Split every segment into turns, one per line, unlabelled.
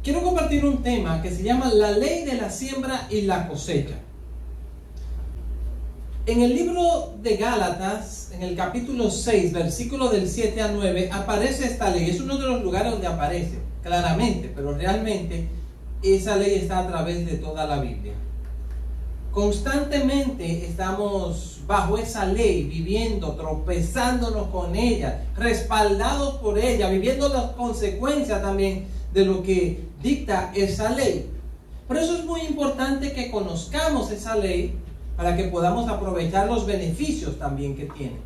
quiero compartir un tema que se llama la ley de la siembra y la cosecha. En el libro de Gálatas, en el capítulo 6, versículo del 7 al 9, aparece esta ley. Es uno de los lugares donde aparece claramente, pero realmente esa ley está a través de toda la Biblia. Constantemente estamos bajo esa ley, viviendo, tropezándonos con ella, respaldados por ella, viviendo las consecuencias también de lo que dicta esa ley. Por eso es muy importante que conozcamos esa ley para que podamos aprovechar los beneficios también que tiene.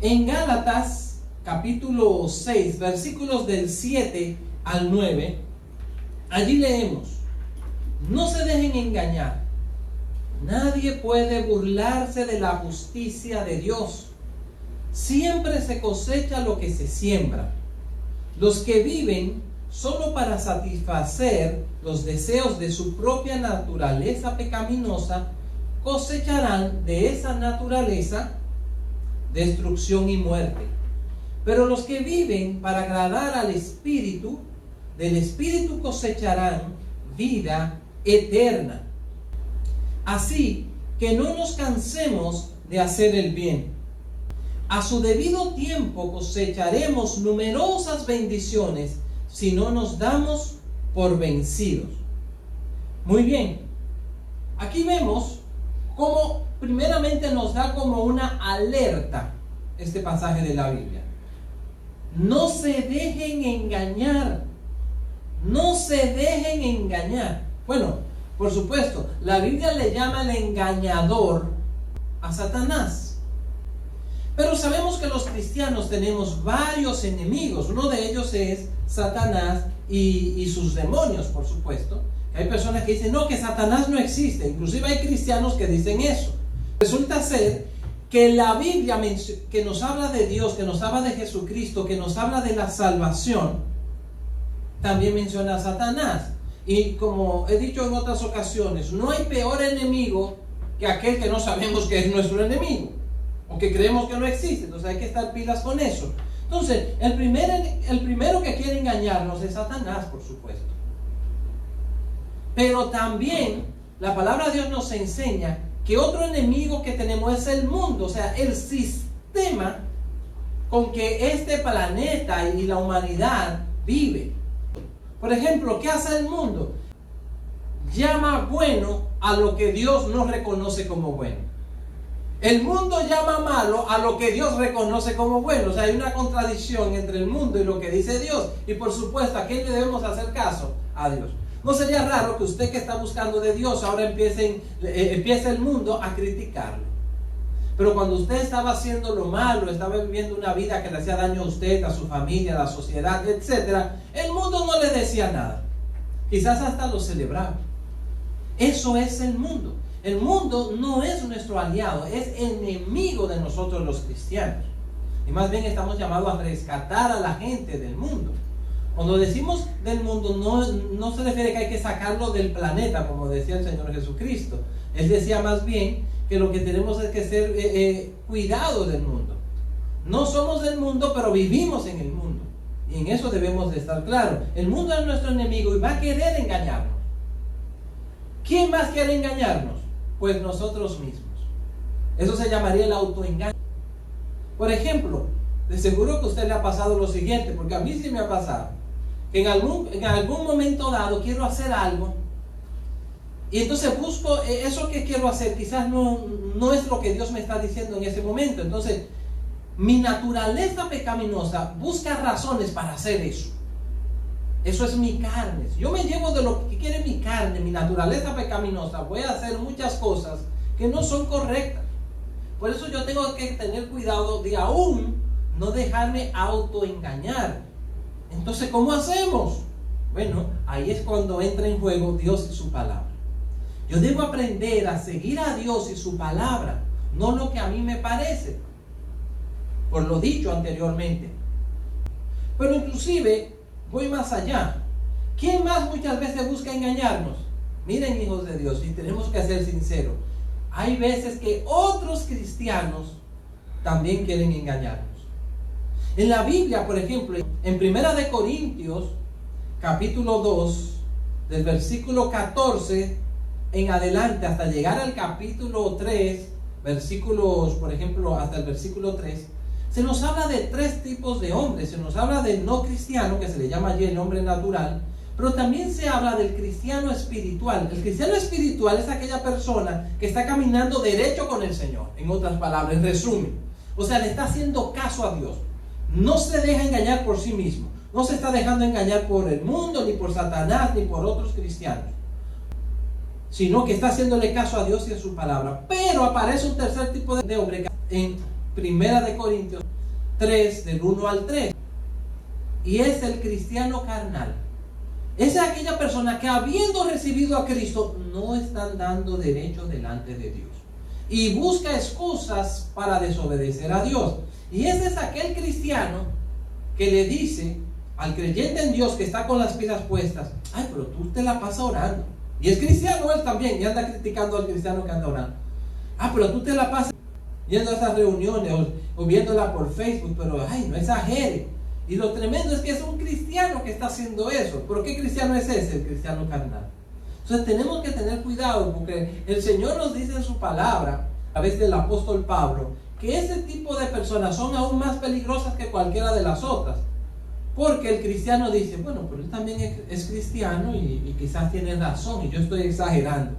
En Gálatas capítulo 6, versículos del 7 al 9, allí leemos: no se dejen engañar. Nadie puede burlarse de la justicia de Dios. Siempre se cosecha lo que se siembra. Los que viven solo para satisfacer los deseos de su propia naturaleza pecaminosa cosecharán de esa naturaleza destrucción y muerte. Pero los que viven para agradar al Espíritu, del Espíritu cosecharán vida eterna. Así que no nos cansemos de hacer el bien. A su debido tiempo cosecharemos numerosas bendiciones si no nos damos por vencidos. Muy bien, aquí vemos cómo primeramente nos da como una alerta este pasaje de la Biblia. No se dejen engañar. No se dejen engañar. Bueno, por supuesto, la Biblia le llama el engañador a Satanás. Pero sabemos que los cristianos tenemos varios enemigos. Uno de ellos es Satanás y sus demonios, por supuesto. Hay personas que dicen, no, que Satanás no existe. Inclusive hay cristianos que dicen eso. Resulta ser que la Biblia que nos habla de Dios, que nos habla de Jesucristo, que nos habla de la salvación, también menciona a Satanás. Y como he dicho en otras ocasiones, no hay peor enemigo que aquel que no sabemos que es nuestro enemigo, o que creemos que no existe. Entonces hay que estar pilas con eso. Entonces, el primero que quiere engañarnos es Satanás, por supuesto. Pero también la palabra de Dios nos enseña que otro enemigo que tenemos es el mundo, o sea, el sistema con que este planeta y la humanidad vive. Por ejemplo, ¿qué hace el mundo? Llama bueno a lo que Dios no reconoce como bueno. El mundo llama malo a lo que Dios reconoce como bueno. O sea, hay una contradicción entre el mundo y lo que dice Dios. Y por supuesto, ¿a quién le debemos hacer caso? A Dios. ¿No sería raro que usted que está buscando de Dios ahora empiece el mundo a criticarlo? Pero cuando usted estaba haciendo lo malo, estaba viviendo una vida que le hacía daño a usted, a su familia, a la sociedad, etc., el mundo no le decía nada. Quizás hasta lo celebraba. Eso es el mundo. El mundo no es nuestro aliado, es enemigo de nosotros los cristianos. Y más bien estamos llamados a rescatar a la gente del mundo. Cuando decimos del mundo, no se refiere que hay que sacarlo del planeta, como decía el Señor Jesucristo. Él decía más bien que lo que tenemos es que ser cuidados del mundo. No somos del mundo, pero vivimos en el mundo. Y en eso debemos de estar claros. El mundo es nuestro enemigo y va a querer engañarnos. ¿Quién más quiere engañarnos? Pues nosotros mismos. Eso se llamaría el autoengaño. Por ejemplo, de seguro que a usted le ha pasado lo siguiente, porque a mí sí me ha pasado. Que en algún momento dado quiero hacer algo, y entonces busco eso que quiero hacer, quizás no es lo que Dios me está diciendo en ese momento. Entonces, mi naturaleza pecaminosa busca razones para hacer eso. Eso es mi carne. Si yo me llevo de lo que quiere mi carne, mi naturaleza pecaminosa, voy a hacer muchas cosas que no son correctas. Por eso yo tengo que tener cuidado de aún no dejarme autoengañar. Entonces, ¿cómo hacemos? Bueno, ahí es cuando entra en juego Dios y su palabra. Yo debo aprender a seguir a Dios y su palabra, no lo que a mí me parece, por lo dicho anteriormente. Pero inclusive voy más allá. ¿Quién más muchas veces busca engañarnos? Miren, hijos de Dios, y tenemos que ser sinceros, hay veces que otros cristianos también quieren engañarnos. En la Biblia, por ejemplo, en 1 Corintios capítulo 2, del versículo 14 en adelante, hasta llegar al capítulo 3, versículos, por ejemplo, hasta el versículo 3, se nos habla de tres tipos de hombres. Se nos habla del no cristiano, que se le llama allí el hombre natural, pero también se habla del cristiano espiritual. El cristiano espiritual es aquella persona que está caminando derecho con el Señor, en otras palabras, en resumen. O sea, le está haciendo caso a Dios. No se deja engañar por sí mismo. No se está dejando engañar por el mundo, ni por Satanás, ni por otros cristianos, sino que está haciéndole caso a Dios y a su palabra. Pero aparece un tercer tipo de hombre en 1 Corintios 3, del 1 al 3. Y es el cristiano carnal. Es aquella persona que, habiendo recibido a Cristo, no está dando derecho delante de Dios y busca excusas para desobedecer a Dios. Y ese es aquel cristiano que le dice al creyente en Dios que está con las pilas puestas: ay, pero tú te la pasas orando. Y es cristiano él también, y anda criticando al cristiano que anda orando. Ah, pero tú te la pasas yendo a esas reuniones o viéndola por Facebook, pero ay, no exagere. Y lo tremendo es que es un cristiano que está haciendo eso. ¿Pero qué cristiano es ese? El cristiano carnal. Entonces tenemos que tener cuidado, porque el Señor nos dice en su palabra, a través del apóstol Pablo, que ese tipo de personas son aún más peligrosas que cualquiera de las otras. Porque el cristiano dice: bueno, pero él también es cristiano y quizás tiene razón y yo estoy exagerando,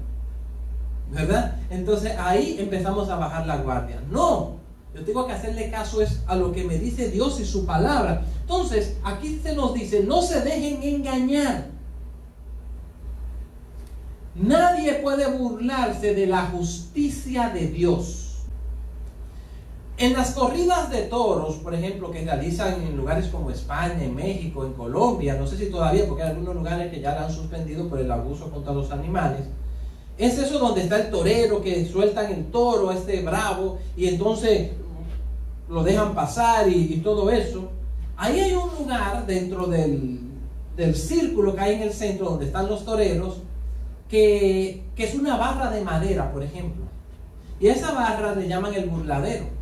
¿verdad? Entonces ahí empezamos a bajar la guardia. No, yo tengo que hacerle caso es a lo que me dice Dios y su palabra. Entonces aquí se nos dice: no se dejen engañar. Nadie puede burlarse de la justicia de Dios. En las corridas de toros, por ejemplo, que realizan en lugares como España, en México, en Colombia, no sé si todavía, porque hay algunos lugares que ya la han suspendido por el abuso contra los animales, es eso donde está el torero, que sueltan el toro, bravo, y entonces lo dejan pasar y todo eso. Ahí hay un lugar dentro del círculo que hay en el centro donde están los toreros, que es una barra de madera, por ejemplo, y a esa barra le llaman el burladero.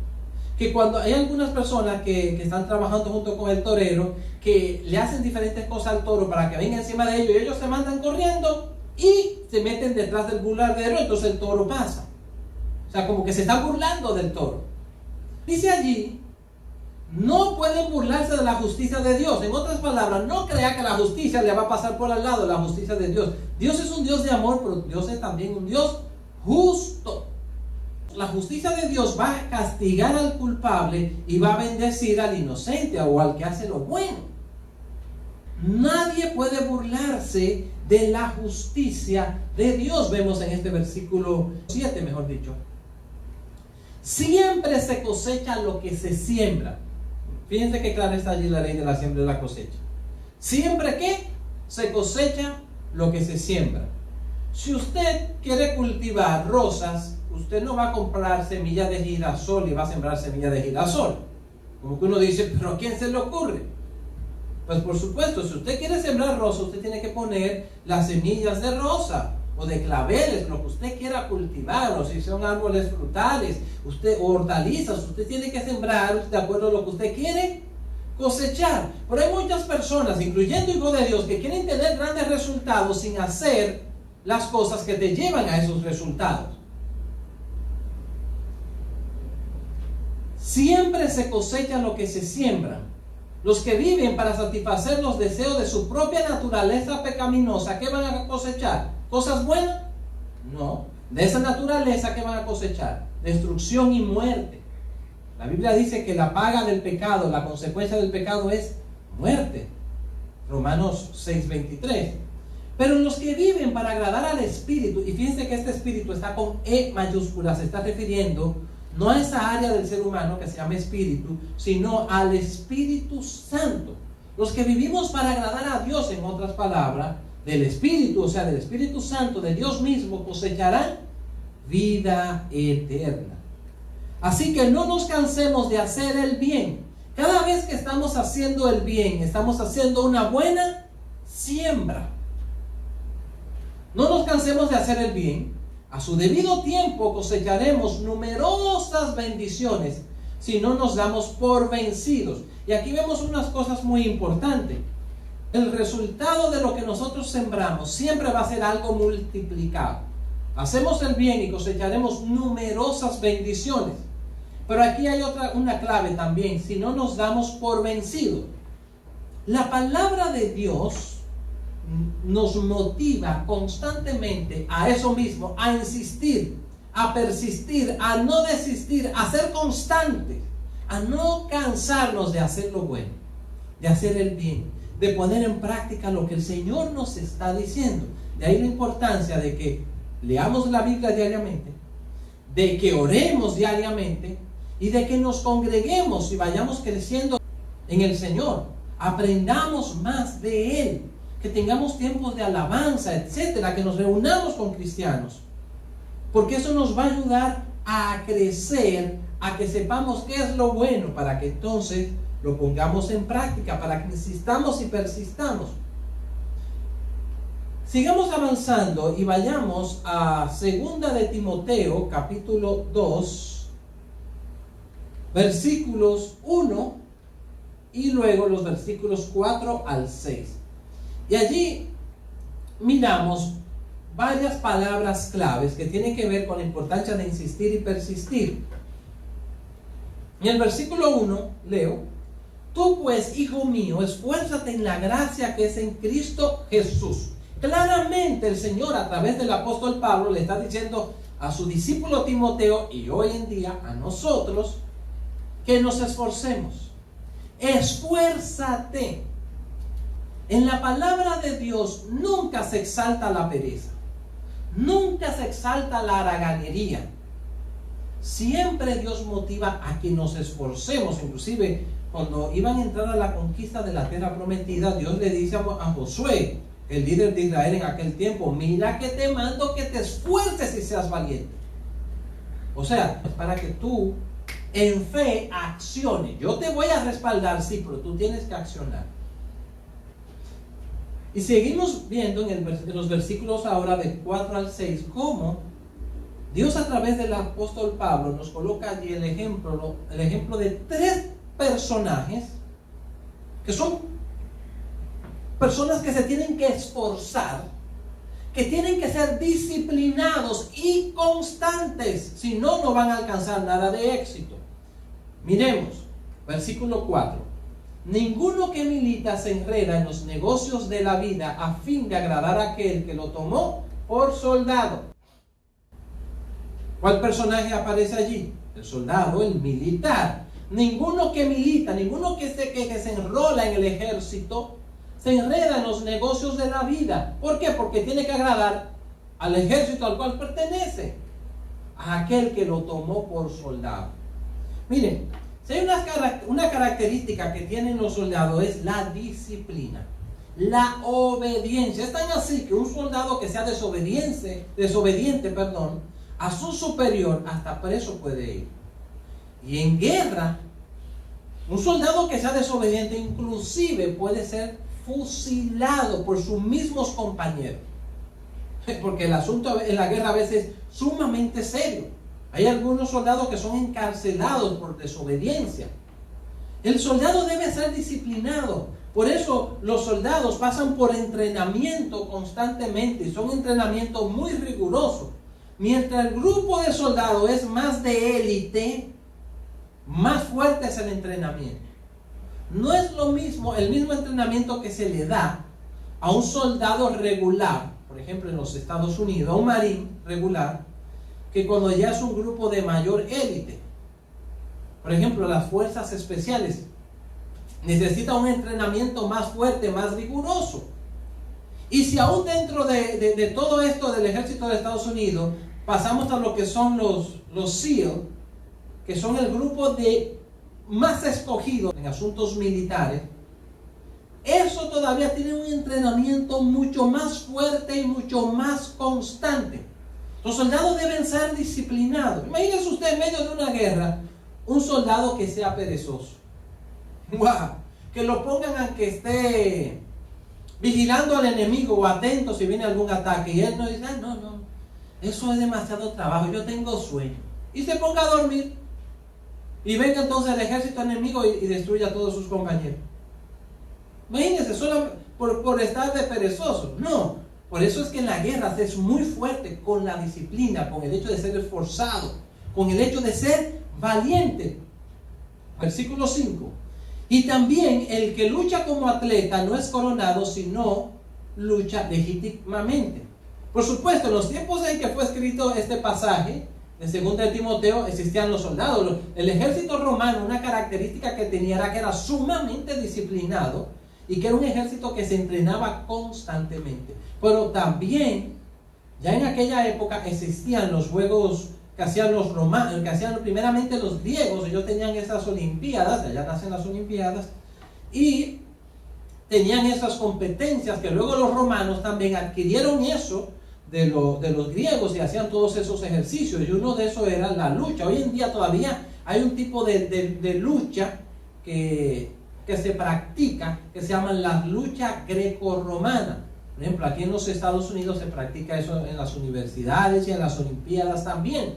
Que cuando hay algunas personas que están trabajando junto con el torero, que le hacen diferentes cosas al toro para que venga encima de ellos, y ellos se mandan corriendo y se meten detrás del burladero, entonces el toro pasa. O sea, como que se están burlando del toro. Dice allí: no pueden burlarse de la justicia de Dios. En otras palabras, no crea que la justicia le va a pasar por al lado, la justicia de Dios. Dios es un Dios de amor, pero Dios es también un Dios justo. La justicia de Dios va a castigar al culpable y va a bendecir al inocente o al que hace lo bueno. Nadie puede burlarse de la justicia de Dios. Vemos en este versículo 7, mejor dicho. Siempre se cosecha lo que se siembra. Fíjense que clara está allí la ley de la siembra y la cosecha. Siempre que se cosecha lo que se siembra. Si usted quiere cultivar rosas, usted no va a comprar semillas de girasol y va a sembrar semillas de girasol. Como que uno dice: ¿pero a quién se le ocurre? Pues por supuesto, si usted quiere sembrar rosa, usted tiene que poner las semillas de rosa o de claveles, lo que usted quiera cultivar, o si son árboles frutales, o hortalizas, usted tiene que sembrar de acuerdo a lo que usted quiere cosechar. Pero hay muchas personas, incluyendo hijos de Dios, que quieren tener grandes resultados sin hacer las cosas que te llevan a esos resultados. Siempre se cosecha lo que se siembra. Los que viven para satisfacer los deseos de su propia naturaleza pecaminosa, ¿qué van a cosechar? ¿Cosas buenas? No. De esa naturaleza, ¿qué van a cosechar? Destrucción y muerte. La Biblia dice que la paga del pecado, la consecuencia del pecado es muerte. Romanos 6:23. Pero los que viven para agradar al Espíritu, y fíjense que este Espíritu está con E mayúscula, se está refiriendo no a esa área del ser humano que se llama espíritu, sino al Espíritu Santo. Los que vivimos para agradar a Dios, en otras palabras, del Espíritu, o sea, del Espíritu Santo, de Dios mismo, cosecharán vida eterna. Así que no nos cansemos de hacer el bien. Cada vez que estamos haciendo el bien, estamos haciendo una buena siembra. No nos cansemos de hacer el bien. A su debido tiempo cosecharemos numerosas bendiciones si no nos damos por vencidos. Y aquí vemos unas cosas muy importantes. el resultado de lo que nosotros sembramos siempre va a ser algo multiplicado. Hacemos el bien y cosecharemos numerosas bendiciones. Pero aquí hay una clave también, si no nos damos por vencidos. La palabra de Dios nos motiva constantemente a eso mismo, a insistir, a persistir, a no desistir, a ser constantes, a no cansarnos de hacer lo bueno, de hacer el bien, de poner en práctica lo que el Señor nos está diciendo. De ahí la importancia de que leamos la Biblia diariamente, de que oremos diariamente y de que nos congreguemos y vayamos creciendo en el Señor. Aprendamos más de Él, que tengamos tiempos de alabanza, etcétera, que nos reunamos con cristianos, porque eso nos va a ayudar a crecer, a que sepamos qué es lo bueno, para que entonces lo pongamos en práctica, para que insistamos y persistamos. Sigamos avanzando y vayamos a 2 de Timoteo, capítulo 2, versículos 1 y luego los versículos 4 al 6. Y allí miramos varias palabras claves que tienen que ver con la importancia de insistir y persistir. En el versículo 1 leo: tú pues, hijo mío, esfuérzate en la gracia que es en Cristo Jesús. Claramente el Señor, a través del apóstol Pablo, le está diciendo a su discípulo Timoteo y hoy en día a nosotros que nos esforcemos. Esfuérzate. En la palabra de Dios nunca se exalta la pereza, nunca se exalta la haraganería. Siempre Dios motiva a que nos esforcemos. Inclusive cuando iban a entrar a la conquista de la tierra prometida, Dios le dice a Josué, el líder de Israel en aquel tiempo: mira que te mando que te esfuerces y seas valiente. O sea, es para que tú en fe acciones. Yo te voy a respaldar, sí, pero tú tienes que accionar. Y seguimos viendo en los versículos ahora de 4 al 6 cómo Dios, a través del apóstol Pablo, nos coloca allí el ejemplo de 3 personajes que son personas que se tienen que esforzar, que tienen que ser disciplinados y constantes, si no, no van a alcanzar nada de éxito. Miremos, versículo 4. Ninguno que milita se enreda en los negocios de la vida a fin de agradar a aquel que lo tomó por soldado. ¿Cuál personaje aparece allí? El soldado, el militar. Ninguno que milita, ninguno que se enrola en el ejército se enreda en los negocios de la vida. ¿Por qué? Porque tiene que agradar al ejército al cual pertenece, a aquel que lo tomó por soldado. Miren, si hay una característica que tienen los soldados, es la disciplina, la obediencia. Es tan así que un soldado que sea desobediente, a su superior, hasta preso puede ir. Y en guerra, un soldado que sea desobediente inclusive puede ser fusilado por sus mismos compañeros. Porque el asunto en la guerra a veces es sumamente serio. Hay algunos soldados que son encarcelados por desobediencia. El soldado debe ser disciplinado. Por eso los soldados pasan por entrenamiento constantemente, y son entrenamientos muy rigurosos. Mientras el grupo de soldados es más de élite, más fuerte es el entrenamiento. No es lo mismo, el mismo entrenamiento que se le da a un soldado regular, por ejemplo en los Estados Unidos, a un marín regular, que cuando ya es un grupo de mayor élite. Por ejemplo, las fuerzas especiales necesitan un entrenamiento más fuerte, más riguroso. Y si aún dentro de todo esto del ejército de Estados Unidos pasamos a lo que son los SEAL, que son el grupo de más escogidos en asuntos militares, eso todavía tiene un entrenamiento mucho más fuerte y mucho más constante. Los soldados deben ser disciplinados. Imagínense usted en medio de una guerra, un soldado que sea perezoso. ¡Wow! Que lo pongan a que esté vigilando al enemigo o atento si viene algún ataque. Y él no dice: no, eso es demasiado trabajo, yo tengo sueño. Y se ponga a dormir. Y venga entonces el ejército enemigo y destruya a todos sus compañeros. Imagínense, solo por estar de perezoso. No, por eso es que en la guerra es muy fuerte con la disciplina, con el hecho de ser esforzado, con el hecho de ser valiente. Versículo 5. Y también el que lucha como atleta no es coronado, sino lucha legítimamente. Por supuesto, en los tiempos en que fue escrito este pasaje, en 2 de Timoteo, existían los soldados. El ejército romano, una característica que tenía era que era sumamente disciplinado y que era un ejército que se entrenaba constantemente. Pero también, ya en aquella época existían los juegos que hacían los romanos, que hacían primeramente los griegos. Ellos tenían esas olimpiadas, allá nacen las olimpiadas, y tenían esas competencias que luego los romanos también adquirieron eso de los griegos y hacían todos esos ejercicios, y uno de esos era la lucha. Hoy en día todavía hay un tipo de lucha que se practica, que se llama la lucha greco-romana. Por ejemplo, aquí en los Estados Unidos se practica eso en las universidades y en las olimpiadas también,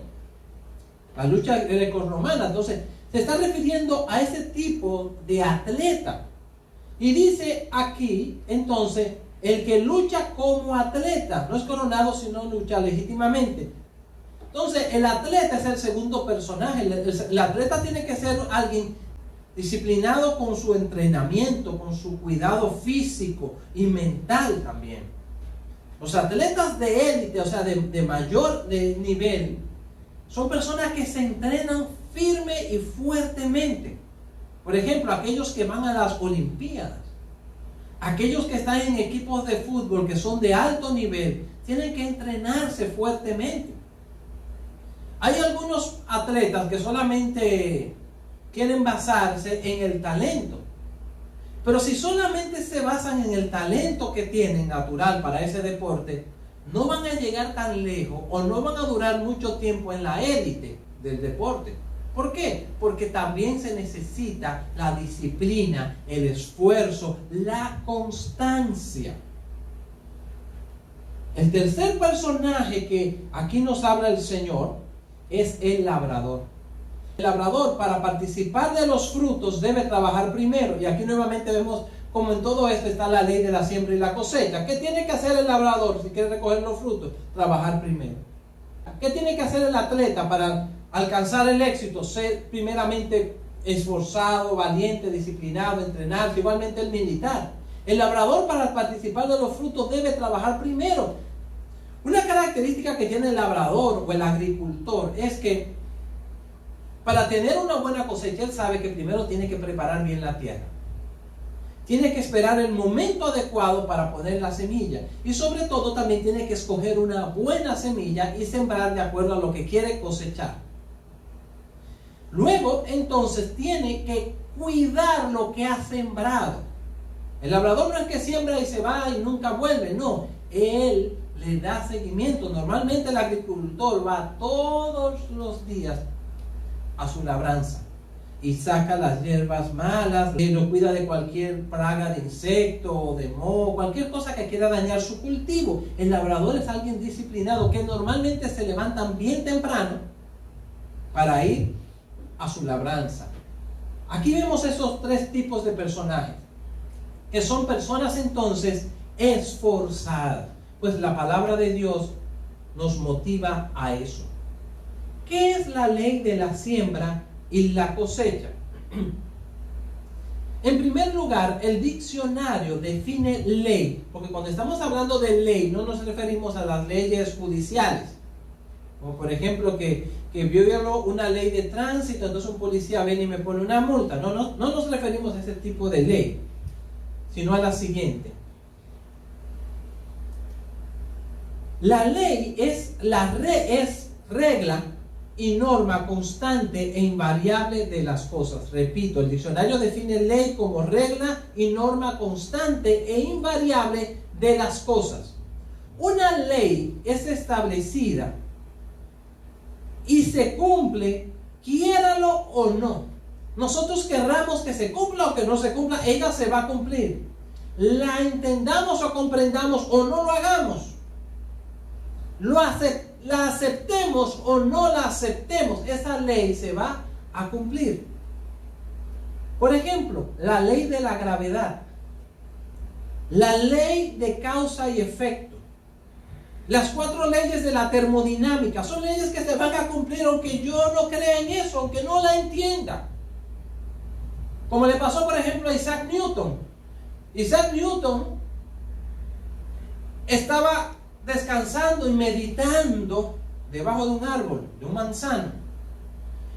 la lucha greco-romana. Entonces se está refiriendo a ese tipo de atleta, y dice aquí entonces: el que lucha como atleta no es coronado, sino lucha legítimamente. Entonces el atleta es el segundo personaje. El atleta tiene que ser alguien disciplinado con su entrenamiento, con su cuidado físico y mental también. Los atletas de élite, o sea, de mayor nivel, son personas que se entrenan firme y fuertemente. Por ejemplo, aquellos que van a las olimpiadas, aquellos que están en equipos de fútbol que son de alto nivel, tienen que entrenarse fuertemente. Hay algunos atletas que solamente quieren basarse en el talento, pero si solamente se basan en el talento que tienen natural para ese deporte, no van a llegar tan lejos o no van a durar mucho tiempo en la élite del deporte. ¿Por qué? Porque también se necesita la disciplina, el esfuerzo, la constancia. El tercer personaje que aquí nos habla el Señor es el labrador. El labrador, para participar de los frutos, debe trabajar primero. Y aquí nuevamente vemos como en todo esto está la ley de la siembra y la cosecha. ¿Qué tiene que hacer el labrador si quiere recoger los frutos? Trabajar primero. ¿Qué tiene que hacer el atleta para alcanzar el éxito? Ser primeramente esforzado, valiente, disciplinado, entrenarse. Igualmente el militar. El labrador, para participar de los frutos, debe trabajar primero. Una característica que tiene el labrador o el agricultor es que para tener una buena cosecha, él sabe que primero tiene que preparar bien la tierra. Tiene que esperar el momento adecuado para poner la semilla. Y sobre todo también tiene que escoger una buena semilla y sembrar de acuerdo a lo que quiere cosechar. Luego, entonces, tiene que cuidar lo que ha sembrado. El labrador no es que siembra y se va y nunca vuelve. No, él le da seguimiento. Normalmente el agricultor va todos los días a su labranza y saca las hierbas malas, lo cuida de cualquier plaga de insecto o de moho, cualquier cosa que quiera dañar su cultivo. El labrador es alguien disciplinado que normalmente se levantan bien temprano para ir a su labranza. Aquí vemos esos tres tipos de personajes, que son personas entonces esforzadas, pues la palabra de Dios nos motiva a eso. ¿Qué es la ley de la siembra y la cosecha? En primer lugar, el diccionario define ley, porque cuando estamos hablando de ley no nos referimos a las leyes judiciales, como por ejemplo que violo una ley de tránsito, entonces un policía viene y me pone una multa. No nos referimos a ese tipo de ley, sino a la siguiente. La ley es regla y norma constante e invariable de las cosas. Repito, el diccionario define ley como regla y norma constante e invariable de las cosas. Una ley es establecida y se cumple, quiéralo o no. Nosotros querramos que se cumpla o que no se cumpla, ella se va a cumplir. La entendamos o comprendamos o no lo hagamos. La aceptemos o no la aceptemos, esa ley se va a cumplir. Por ejemplo, la ley de la gravedad. la ley de causa y efecto, las 4 leyes de la termodinámica, son leyes que se van a cumplir aunque yo no crea en eso, aunque no la entienda. Como le pasó, por ejemplo, a Isaac Newton. Isaac Newton estaba descansando y meditando debajo de un árbol, de un manzano.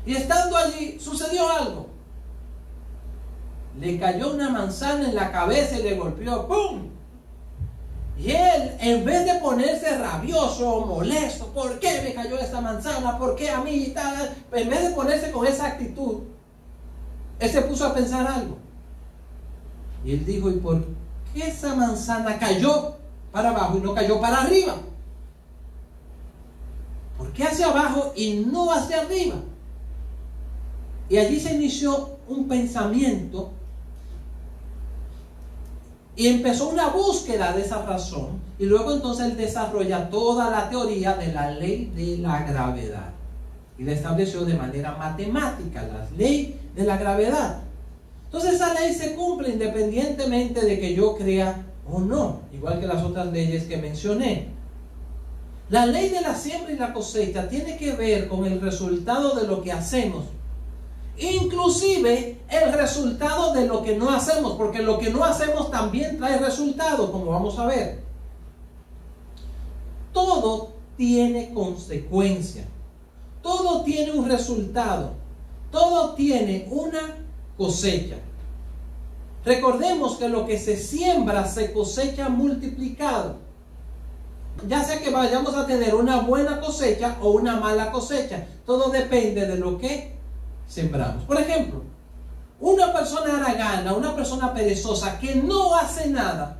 Y estando allí, sucedió algo. Le cayó una manzana en la cabeza y le golpeó, ¡pum! Y él, en vez de ponerse rabioso o molesto, ¿por qué me cayó esta manzana? ¿Por qué a mí y tal? En vez de ponerse con esa actitud, él se puso a pensar algo. Y él dijo, ¿y por qué esa manzana cayó para abajo y no cayó para arriba? ¿Por qué hacia abajo y no hacia arriba? Y allí se inició un pensamiento y empezó una búsqueda de esa razón. Y luego entonces él desarrolla toda la teoría de la ley de la gravedad. Y la estableció de manera matemática, la ley de la gravedad. Entonces esa ley se cumple independientemente de que yo crea o no, igual que las otras leyes que mencioné. La ley de la siembra y la cosecha tiene que ver con el resultado de lo que hacemos, inclusive el resultado de lo que no hacemos, porque lo que no hacemos también trae resultados, como vamos a ver. Todo tiene consecuencia, todo tiene un resultado, todo tiene una cosecha. Recordemos que lo que se siembra se cosecha multiplicado. Ya sea que vayamos a tener una buena cosecha o una mala cosecha, todo depende de lo que sembramos. Por ejemplo, una persona haragana, una persona perezosa que no hace nada,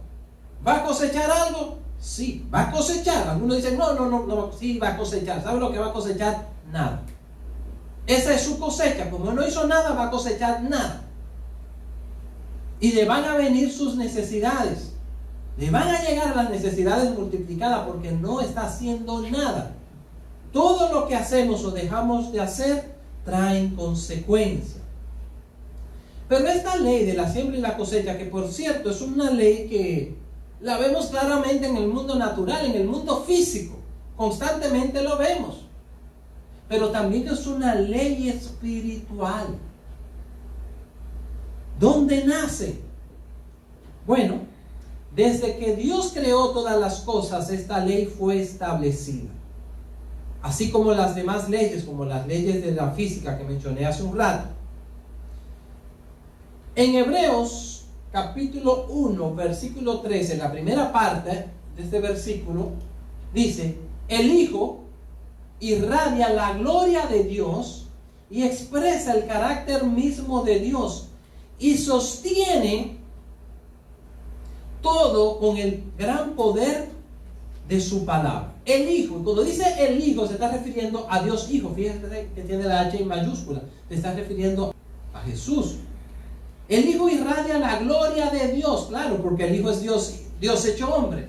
¿va a cosechar algo? Sí, va a cosechar. Algunos dicen, no, sí va a cosechar. ¿Sabe lo que va a cosechar? Nada. Esa es su cosecha. Como no hizo nada, va a cosechar nada. Y le van a venir sus necesidades. Le van a llegar las necesidades multiplicadas porque no está haciendo nada. Todo lo que hacemos o dejamos de hacer traen consecuencias. Pero esta ley de la siembra y la cosecha, que por cierto es una ley que la vemos claramente en el mundo natural, en el mundo físico, constantemente lo vemos. Pero también es una ley espiritual. ¿Dónde nace? Bueno, desde que Dios creó todas las cosas, esta ley fue establecida. Así como las demás leyes, como las leyes de la física que mencioné hace un rato. En Hebreos capítulo 1, versículo 13, la primera parte de este versículo, dice, el Hijo irradia la gloria de Dios y expresa el carácter mismo de Dios y sostiene todo con el gran poder de su palabra. El Hijo, cuando dice el Hijo, se está refiriendo a Dios Hijo. Fíjense que tiene la H en mayúscula. Se está refiriendo a Jesús. El Hijo irradia la gloria de Dios, claro, porque el Hijo es Dios hecho hombre.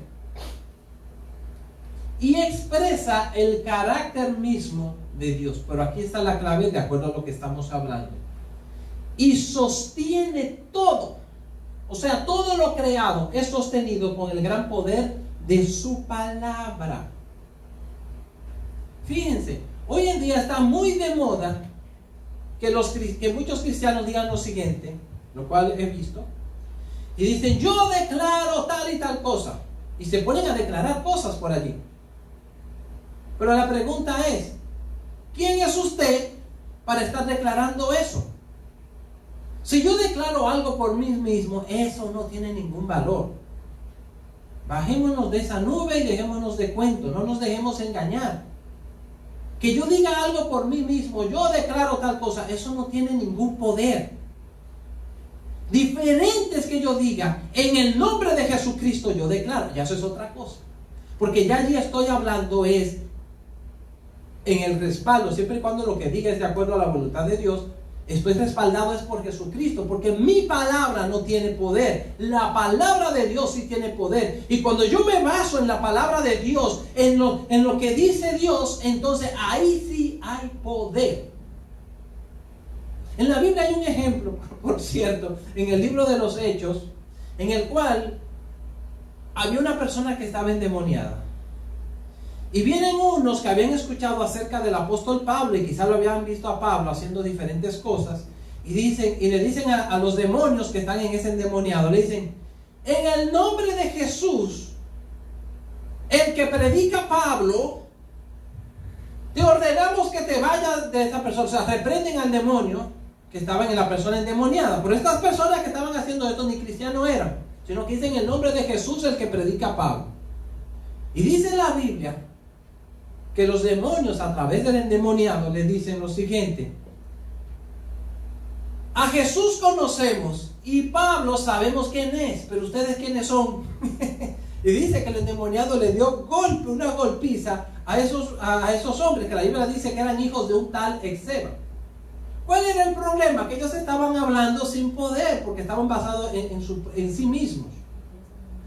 Y expresa el carácter mismo de Dios. Pero aquí está la clave de acuerdo a lo que estamos hablando. Y sostiene todo. O sea, todo lo creado es sostenido con el gran poder de su palabra. Fíjense, hoy en día está muy de moda que muchos cristianos digan lo siguiente, lo cual he visto, y dicen, yo declaro tal y tal cosa, y se ponen a declarar cosas por allí. Pero la pregunta es, ¿quién es usted para estar declarando eso? Si yo declaro algo por mí mismo, eso no tiene ningún valor. Bajémonos de esa nube y dejémonos de cuento, no nos dejemos engañar. Que yo diga algo por mí mismo, yo declaro tal cosa, eso no tiene ningún poder. Diferente es que yo diga, en el nombre de Jesucristo yo declaro, ya eso es otra cosa. Porque ya allí estoy hablando es en el respaldo, siempre y cuando lo que diga es de acuerdo a la voluntad de Dios. Estoy respaldado es por Jesucristo, porque mi palabra no tiene poder. La palabra de Dios sí tiene poder. Y cuando yo me baso en la palabra de Dios, en lo que dice Dios, entonces ahí sí hay poder. En la Biblia hay un ejemplo, por cierto, en el libro de los Hechos, en el cual había una persona que estaba endemoniada. Y vienen unos que habían escuchado acerca del apóstol Pablo y quizá lo habían visto a Pablo haciendo diferentes cosas, y le dicen a los demonios que están en ese endemoniado, le dicen: en el nombre de Jesús, el que predica Pablo, te ordenamos que te vayas de esta persona. O sea, reprenden al demonio que estaba en la persona endemoniada. Pero estas personas que estaban haciendo esto ni cristianos eran, sino que dicen: en el nombre de Jesús, el que predica Pablo. Y dice la Biblia que los demonios, a través del endemoniado, le dicen lo siguiente: a Jesús conocemos y Pablo sabemos quién es, pero ustedes quiénes son. Y dice que el endemoniado le dio una golpiza a esos hombres, que la Biblia dice que eran hijos de un tal Esceva. ¿Cuál era el problema? Que ellos estaban hablando sin poder, porque estaban basados en sí mismos.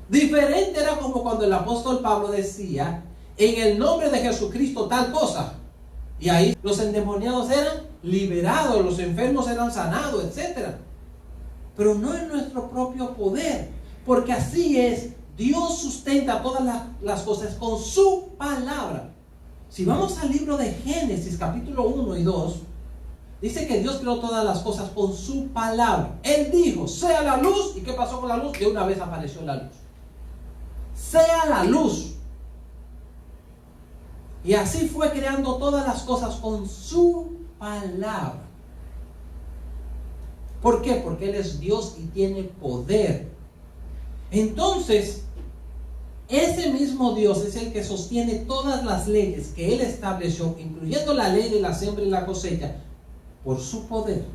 Diferente era como cuando el apóstol Pablo decía: en el nombre de Jesucristo tal cosa. Y ahí los endemoniados eran liberados, los enfermos eran sanados, etc. Pero no en nuestro propio poder, porque así es. Dios sustenta todas las cosas con su palabra. Si vamos al libro de Génesis, capítulo 1 y 2, dice que Dios creó todas las cosas con su palabra. Él dijo: sea la luz. ¿Y qué pasó con la luz? De una vez apareció la luz. Sea la luz. Y así fue creando todas las cosas con su palabra. ¿Por qué? Porque Él es Dios y tiene poder. Entonces, ese mismo Dios es el que sostiene todas las leyes que Él estableció, incluyendo la ley de la siembra y la cosecha, por su poder,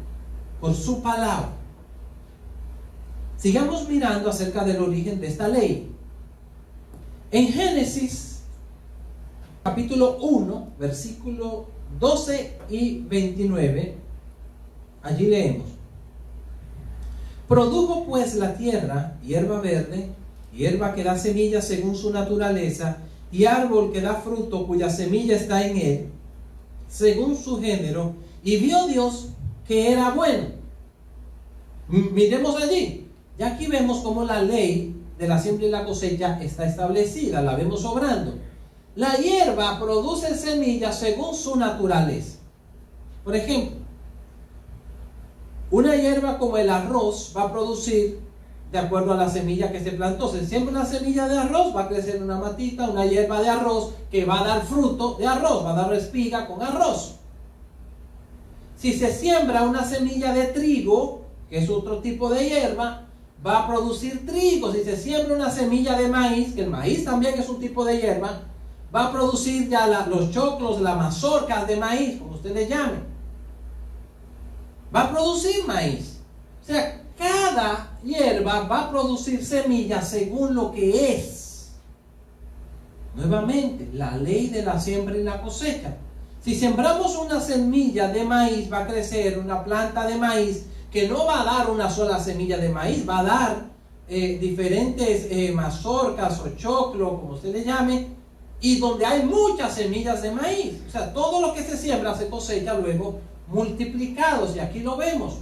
por su palabra. Sigamos mirando acerca del origen de esta ley. En Génesis, capítulo 1, versículo 12 y 29, allí leemos: produjo pues la tierra hierba verde, hierba que da semilla según su naturaleza, y árbol que da fruto cuya semilla está en él, según su género, y vio Dios que era bueno. Miremos allí. Y aquí vemos cómo la ley de la siembra y la cosecha está establecida, la vemos obrando. La hierba produce semillas según su naturaleza. Por ejemplo, una hierba como el arroz va a producir de acuerdo a la semilla que se plantó. Si siembra una semilla de arroz, va a crecer una matita, una hierba de arroz que va a dar fruto de arroz, va a dar espiga con arroz. Si se siembra una semilla de trigo, que es otro tipo de hierba, va a producir trigo. Si se siembra una semilla de maíz, que el maíz también es un tipo de hierba, va a producir ya los choclos, las mazorcas de maíz, como usted le llame. Va a producir maíz. O sea, cada hierba va a producir semillas según lo que es. Nuevamente, la ley de la siembra y la cosecha. Si sembramos una semilla de maíz, va a crecer una planta de maíz que no va a dar una sola semilla de maíz, va a dar diferentes mazorcas o choclo, como usted le llame, y donde hay muchas semillas de maíz. O sea, todo lo que se siembra se cosecha luego multiplicados, y aquí lo vemos.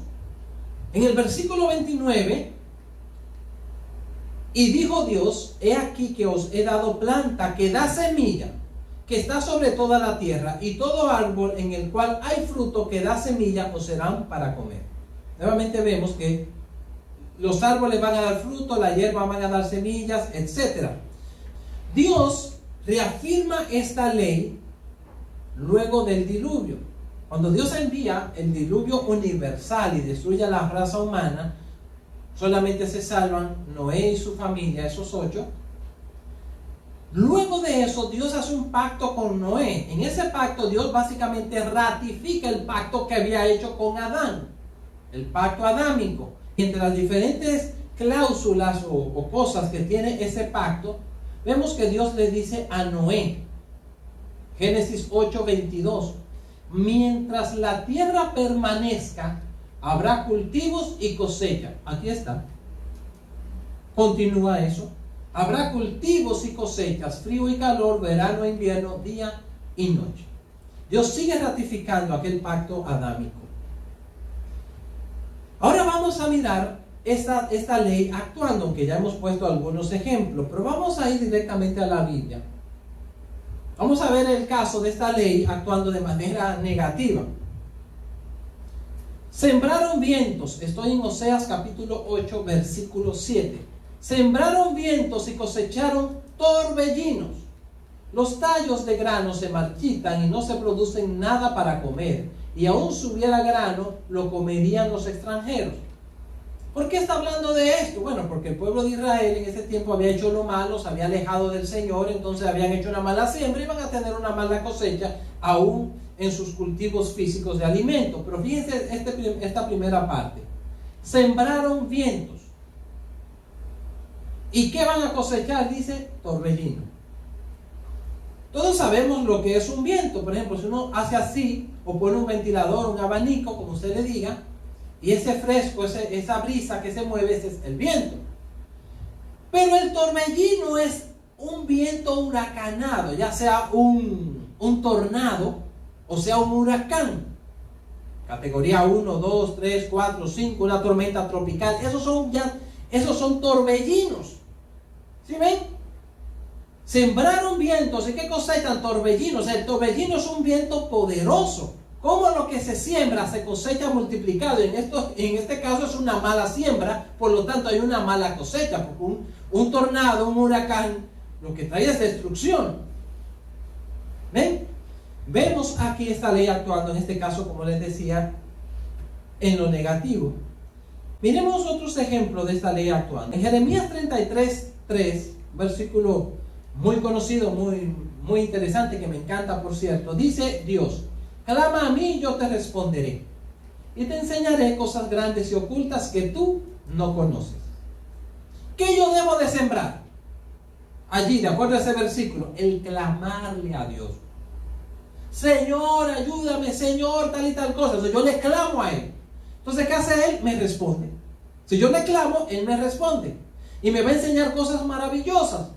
En el versículo 29, y dijo Dios: he aquí que os he dado planta que da semilla, que está sobre toda la tierra, y todo árbol en el cual hay fruto que da semilla os serán para comer. Nuevamente vemos que los árboles van a dar fruto, la hierba van a dar semillas, etc. Dios reafirma esta ley luego del diluvio. Cuando Dios envía el diluvio universal y destruye a la raza humana, solamente se salvan Noé y su familia, esos 8. Luego de eso, Dios hace un pacto con Noé. En ese pacto, Dios básicamente ratifica el pacto que había hecho con Adán, el pacto adámico. Y entre las diferentes cláusulas o cosas que tiene ese pacto, vemos que Dios le dice a Noé, Génesis 8:22, mientras la tierra permanezca, habrá cultivos y cosecha. Aquí está. Continúa eso. Habrá cultivos y cosechas, frío y calor, verano e invierno, día y noche. Dios sigue ratificando aquel pacto adámico. Ahora vamos a mirar esta ley actuando, aunque ya hemos puesto algunos ejemplos, pero vamos a ir directamente a la Biblia. Vamos a ver el caso de esta ley actuando de manera negativa. Sembraron vientos, estoy en Oseas capítulo 8, versículo 7. Sembraron vientos y cosecharon torbellinos. Los tallos de grano se marchitan y no se producen nada para comer, y aun si hubiera grano, lo comerían los extranjeros. ¿Por qué está hablando de esto? Bueno, porque el pueblo de Israel en ese tiempo había hecho lo malo, se había alejado del Señor, entonces habían hecho una mala siembra y iban a tener una mala cosecha aún en sus cultivos físicos de alimento. Pero fíjense esta primera parte. Sembraron vientos. ¿Y qué van a cosechar? Dice torbellino. Todos sabemos lo que es un viento. Por ejemplo, si uno hace así, o pone un ventilador, un abanico, como usted le diga, y ese fresco, esa brisa que se mueve, ese es el viento. Pero el torbellino es un viento huracanado, ya sea un tornado, o sea un huracán. Categoría 1, 2, 3, 4, 5, una tormenta tropical. Esos son torbellinos. ¿Sí ven? Sembraron vientos. ¿Y qué cosechan? Torbellinos. El torbellino es un viento poderoso. Como lo que se siembra se cosecha multiplicado. En este caso es una mala siembra, por lo tanto hay una mala cosecha, porque un tornado, un huracán, lo que trae es destrucción. ¿Ven? Vemos aquí esta ley actuando, en este caso, como les decía, en lo negativo. Miremos otros ejemplos de esta ley actuando. En Jeremías 33:3, versículo muy conocido, muy interesante, que me encanta, por cierto, dice Dios: clama a mí y yo te responderé, y te enseñaré cosas grandes y ocultas que tú no conoces. ¿Qué yo debo de sembrar? Allí, de acuerdo a ese versículo, el clamarle a Dios. Señor, ayúdame, Señor, tal y tal cosa. Entonces yo le clamo a Él. Entonces, ¿qué hace Él? Me responde. Si yo le clamo, Él me responde. Y me va a enseñar cosas maravillosas.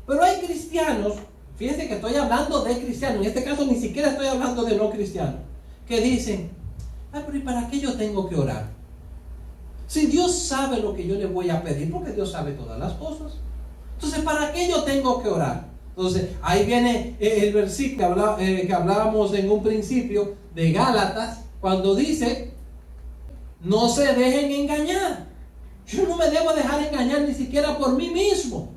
Pero hay cristianos, fíjense que estoy hablando de cristianos, en este caso ni siquiera estoy hablando de no cristianos, que dicen: pero ¿y para qué yo tengo que orar? Si Dios sabe lo que yo le voy a pedir, porque Dios sabe todas las cosas. Entonces, ¿para qué yo tengo que orar? Entonces, ahí viene el versículo que hablábamos en un principio de Gálatas, cuando dice: no se dejen engañar. Yo no me debo dejar engañar ni siquiera por mí mismo,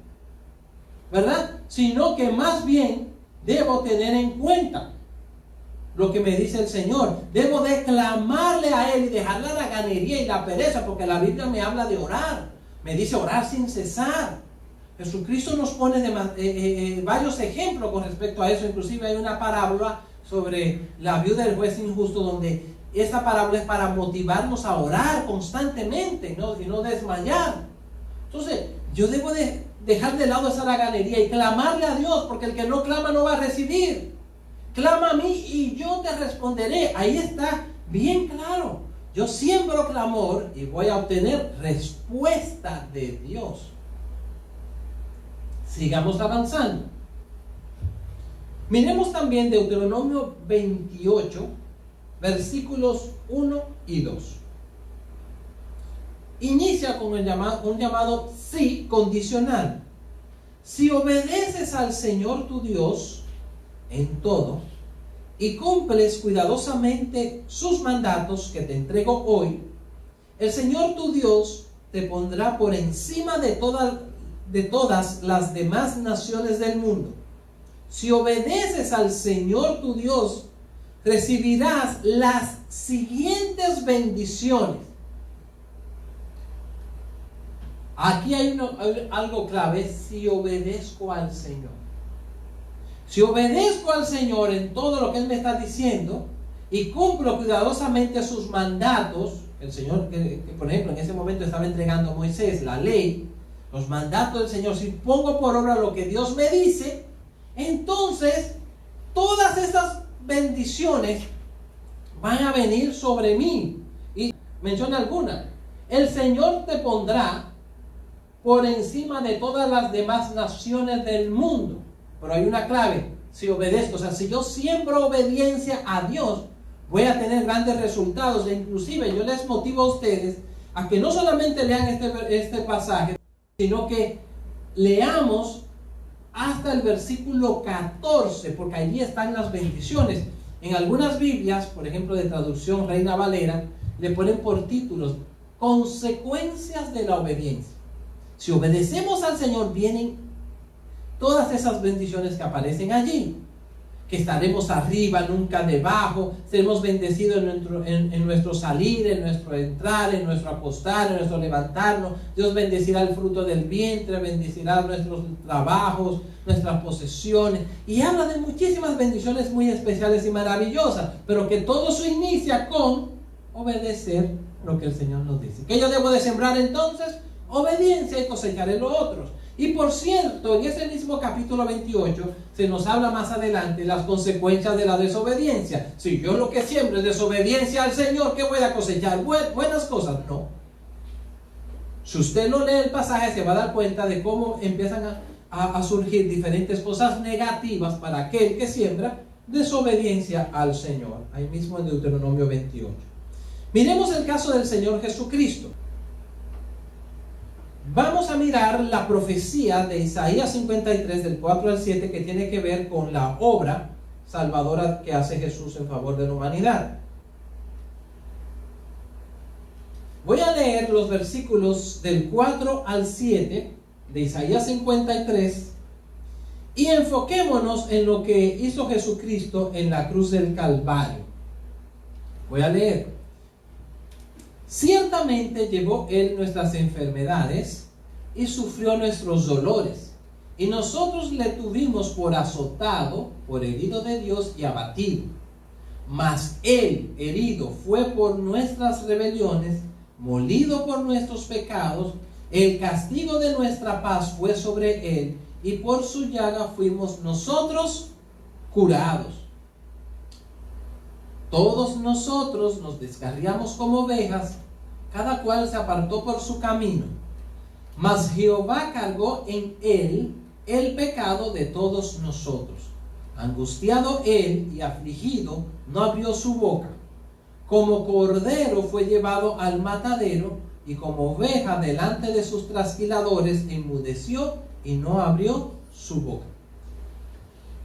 ¿verdad? Sino que más bien debo tener en cuenta lo que me dice el Señor. Debo de clamarle a Él y dejar la ganería y la pereza, porque la Biblia me habla de orar. Me dice orar sin cesar. Jesucristo nos pone varios ejemplos con respecto a eso. Inclusive hay una parábola sobre la viuda del juez injusto, donde esta parábola es para motivarnos a orar constantemente, ¿no? Y no desmayar. Entonces, yo debo de dejar de lado esa laganería y clamarle a Dios, porque el que no clama no va a recibir. Clama a mí y yo te responderé. Ahí está bien claro. Yo siembro clamor y voy a obtener respuesta de Dios. Sigamos avanzando. Miremos también Deuteronomio 28, versículos 1 y 2. Inicia con un llamado sí condicional. Si obedeces al Señor tu Dios en todo y cumples cuidadosamente sus mandatos que te entrego hoy, el Señor tu Dios te pondrá por encima de todas las demás naciones del mundo. Si obedeces al Señor tu Dios, recibirás las siguientes bendiciones. Aquí hay algo clave: si obedezco al Señor. Si obedezco al Señor en todo lo que Él me está diciendo y cumplo cuidadosamente sus mandatos, el Señor, que por ejemplo en ese momento estaba entregando a Moisés la ley, los mandatos del Señor, si pongo por obra lo que Dios me dice, entonces todas esas bendiciones van a venir sobre mí. Y menciona algunas. El Señor te pondrá por encima de todas las demás naciones del mundo. Pero hay una clave: si obedezco. O sea, si yo siembro obediencia a Dios, voy a tener grandes resultados. E inclusive yo les motivo a ustedes a que no solamente lean este pasaje, sino que leamos hasta el versículo 14, porque allí están las bendiciones. En algunas Biblias, por ejemplo de traducción Reina Valera, le ponen por títulos consecuencias de la obediencia. Si obedecemos al Señor, vienen todas esas bendiciones que aparecen allí. Que estaremos arriba, nunca debajo, seremos bendecidos en nuestro salir, en nuestro entrar, en nuestro acostar, en nuestro levantarnos. Dios bendecirá el fruto del vientre, bendecirá nuestros trabajos, nuestras posesiones. Y habla de muchísimas bendiciones muy especiales y maravillosas, pero que todo eso inicia con obedecer lo que el Señor nos dice. ¿Qué yo debo de sembrar entonces? Obediencia, y cosecharé lo otro. Y por cierto, en ese mismo capítulo 28 se nos habla más adelante las consecuencias de la desobediencia. Si yo lo que siembro es desobediencia al Señor, ¿qué voy a cosechar? Buenas cosas. No. Si usted no lee el pasaje, se va a dar cuenta de cómo empiezan a surgir diferentes cosas negativas para aquel que siembra desobediencia al Señor. Ahí mismo en Deuteronomio 28. Miremos el caso del Señor Jesucristo. Vamos a mirar la profecía de Isaías 53 del 4 al 7 que tiene que ver con la obra salvadora que hace Jesús en favor de la humanidad. Voy a leer los versículos del 4 al 7 de Isaías 53 y enfoquémonos en lo que hizo Jesucristo en la cruz del Calvario. Voy a leer. Ciertamente llevó Él nuestras enfermedades y sufrió nuestros dolores. Y nosotros le tuvimos por azotado, por herido de Dios y abatido. Mas Él, herido, fue por nuestras rebeliones, molido por nuestros pecados. El castigo de nuestra paz fue sobre Él, y por su llaga fuimos nosotros curados. Todos nosotros nos descarriamos como ovejas, cada cual se apartó por su camino. Mas Jehová cargó en él el pecado de todos nosotros. Angustiado él y afligido, no abrió su boca. Como cordero fue llevado al matadero, y como oveja delante de sus trasquiladores enmudeció y no abrió su boca.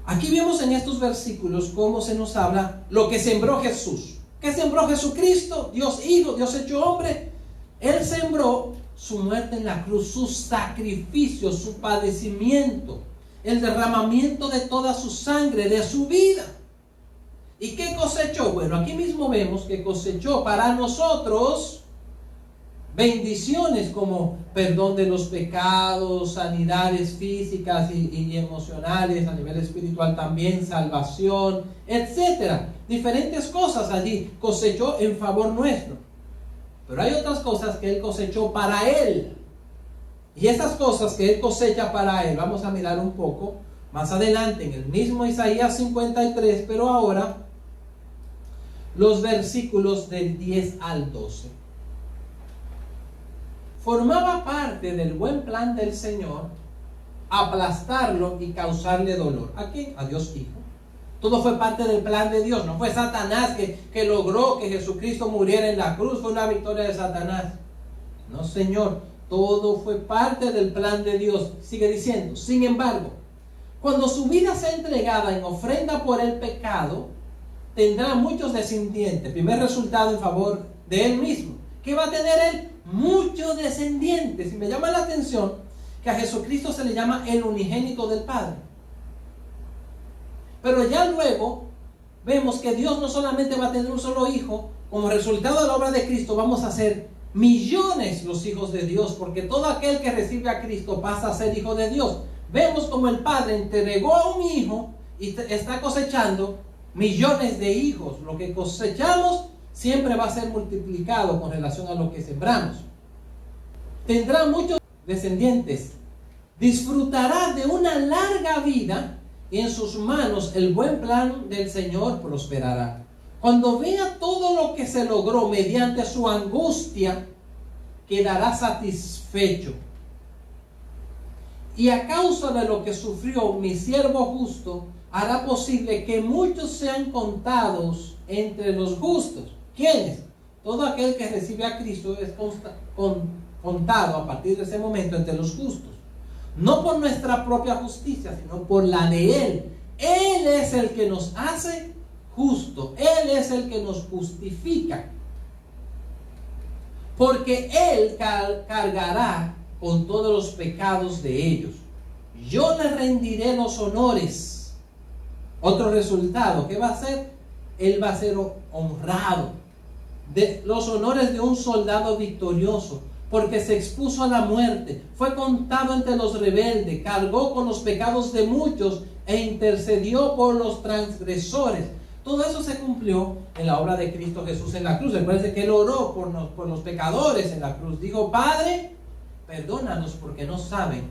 Aquí vemos en estos versículos cómo se nos habla lo que sembró Jesús. ¿Qué sembró Jesucristo? Dios Hijo, Dios hecho hombre. Él sembró su muerte en la cruz, su sacrificio, su padecimiento, el derramamiento de toda su sangre, de su vida. ¿Y qué cosechó? Bueno, aquí mismo vemos que cosechó para nosotros bendiciones como perdón de los pecados, sanidades físicas y emocionales, a nivel espiritual también, salvación, etcétera. Diferentes cosas allí cosechó en favor nuestro. Pero hay otras cosas que Él cosechó para Él. Y esas cosas que Él cosecha para Él, vamos a mirar un poco más adelante en el mismo Isaías 53, pero ahora los versículos del 10 al 12. Formaba parte del buen plan del Señor aplastarlo y causarle dolor. ¿A quién? A Dios Hijo. Todo fue parte del plan de Dios. No fue Satanás que logró que Jesucristo muriera en la cruz. Fue una victoria de Satanás. No, Señor. Todo fue parte del plan de Dios. Sigue diciendo. Sin embargo, cuando su vida sea entregada en ofrenda por el pecado, tendrá muchos descendientes. Primer resultado en favor de Él mismo. ¿Qué va a tener Él? Muchos descendientes. Y me llama la atención que a Jesucristo se le llama el unigénito del Padre. Pero ya luego vemos que Dios no solamente va a tener un solo hijo, como resultado de la obra de Cristo vamos a ser millones los hijos de Dios, porque todo aquel que recibe a Cristo pasa a ser hijo de Dios. Vemos como el Padre entregó a un hijo y está cosechando millones de hijos. Lo que cosechamos siempre va a ser multiplicado con relación a lo que sembramos. Tendrá muchos descendientes. Disfrutará de una larga vida y en sus manos el buen plan del Señor prosperará. Cuando vea todo lo que se logró mediante su angustia, quedará satisfecho. Y a causa de lo que sufrió mi siervo justo, hará posible que muchos sean contados entre los justos. ¿Quiénes? todo aquel que recibe a Cristo es contado a partir de ese momento entre los justos. No por nuestra propia justicia, sino por la de Él. Él es el que nos hace justo. Él es el que nos justifica. Porque Él cargará con todos los pecados de ellos. Yo le rendiré los honores. Otro resultado, ¿qué va a hacer? Él va a ser honrado. De los honores de un soldado victorioso, porque se expuso a la muerte, fue contado entre los rebeldes, cargó con los pecados de muchos e intercedió por los transgresores. Todo eso se cumplió en la obra de Cristo Jesús en la cruz. Recuerden que Él oró por los pecadores en la cruz. Dijo: Padre, perdónanos porque no saben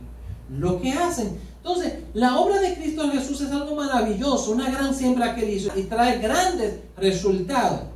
lo que hacen. Entonces, la obra de Cristo Jesús es algo maravilloso, una gran siembra que Él hizo y trae grandes resultados.